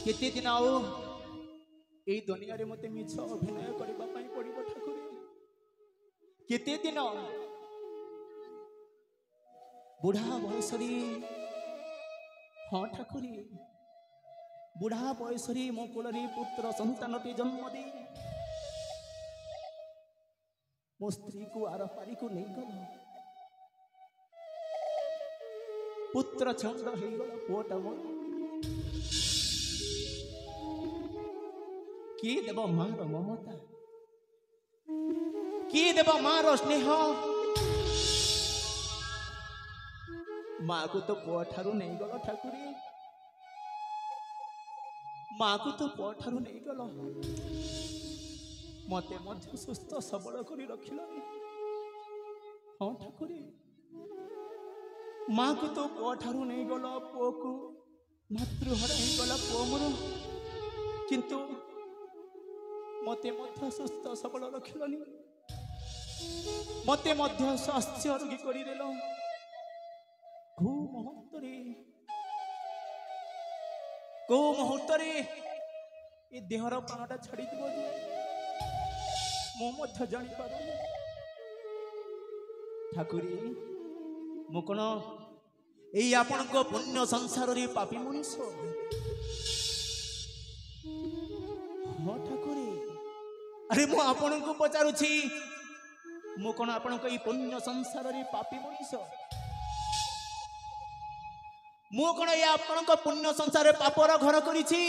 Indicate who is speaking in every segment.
Speaker 1: केते दिन आओ ए दुनिया रे मते मिछ अभिनय करबा पई पड़िबो ठाकुर केते दिन बुढ़ा बयसरी हाँ ठाकुरी बुढ़ा बयसरी मो कोलरी पुत्र संतानटी जन्म दे मो स्त्री को आर पारी को नहीं गल पुत्र छंद हो गला पुआटा मोर किए देव माँ ममता किए देव माँ स्नेह माँ को तो पुआ ठारू नहीं गल ठाकुरी माँ को तो पुआ ठारू नहीं गल मते मध्य सुस्थ सबल कर रखिल हाँ ठाकुरी माँ को तो पुआ ठारू नहीं गल पुओ को मातृहर नहीं गला पुओ मोर किंतु मते मध्य सुस्थ सबल रखिलनी मते मध्य स्वास्थ्य रोगी करदेल को मुहूर्त ये देहर प्राणटा छाड़ी दिव मो जानी पारुनी ठाकुरी मु कौन यही आपण पुण्य संसार पापी मनीष हाँ ठाकुरी अरे मु आपण को पचारुछि मु कौन आपण पुण्य संसार पापी मनीष मु कौन ये आपण पुण्य संसार पापर घर करिछि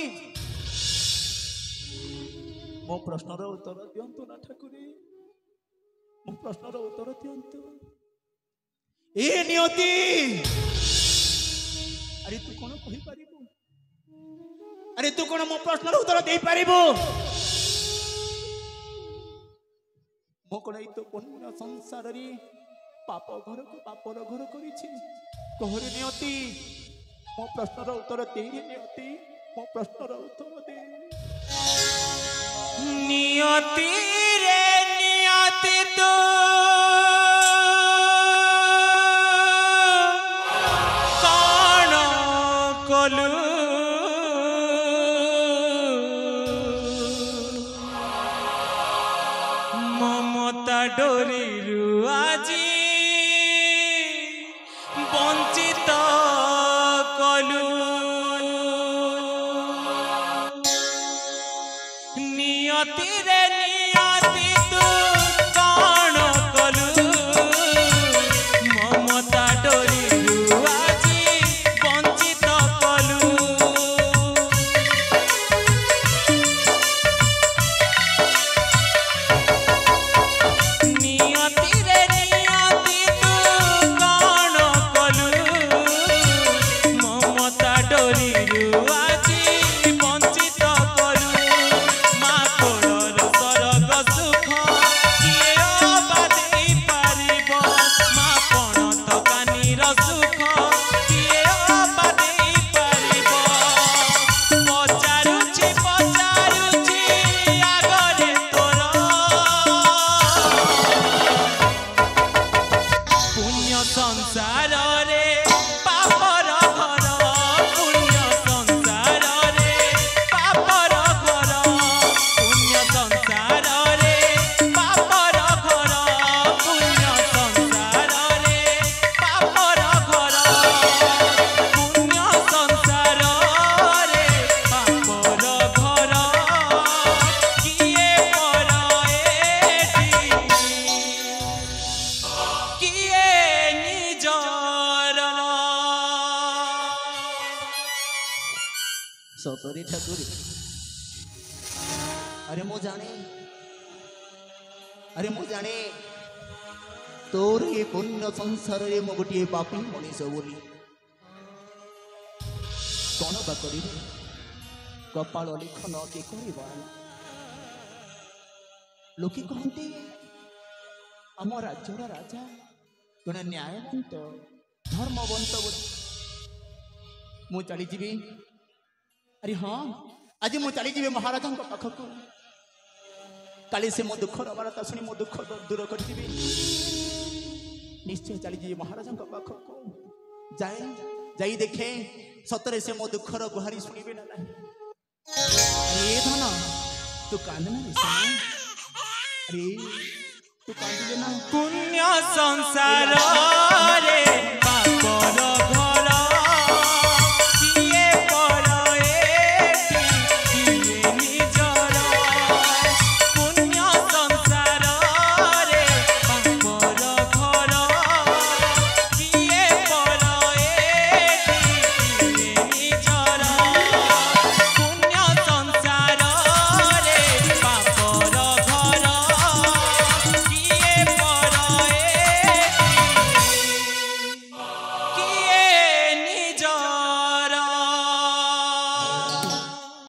Speaker 1: मो प्रश्नर उत्तर दियंतु ना ठाकुरी मो प्रश्नर उत्तर दियंतु ए नियति अरे तू कौन कहि पारिबो अरे तू कौन मो प्रश्नर उत्तर दे पारिबो मो कौन तो पुण्य संसार पाप घर को पापर घर करिछि कहरे नियति मो प्रश्नर उत्तर दे नियति मो प्रश्नर उत्तर दे नियति रे नियति तो कौन कलु ममता डोरी आज वंचित कलु नियति रे नियति तू कौन कलु ममता डोरी आज वंचित कलु नियति रे नियति तू कौन कलु ममता डोरी आज वंचित कलु माँ तोर सरग सुख किए अबा देई पारिब माँ पण थकानीर सुख किए अबा देई पारिब पचारुछि आगरे तोर पुण्य संसार रे पापर घर पुण्य संसार रे पापर घर पुण्य संसार रे पापर घर पुण्य संसार रे पापर घर पुण्य संसार रे पापर घर किए पर एठी किए निजर सतरी ठाकुरी अरे मु जाने तोर ये पुण्य संसार रे मु गोटे पापी मनीष बोली कौन बा करी कपाल लिखन के करबा लोके कहते आम राज्यर राजा जड़े न्यायवंत धर्मवंत मु चली जीवी अरे हाँ आज मु चली जीवी महाराजा पाखक काली से मो दुखर वार्ता शुणी मो दुख दूर कर निश्चय चली जीवी महाराजा पाखक जाए जाई देखे सतरे से मो दुखर गुहारी शुणवे ना नहीं। अरे धन तू कांदना रे सोना, अरे तू कांदिले ना।
Speaker 2: पुण्य संसार रे पापर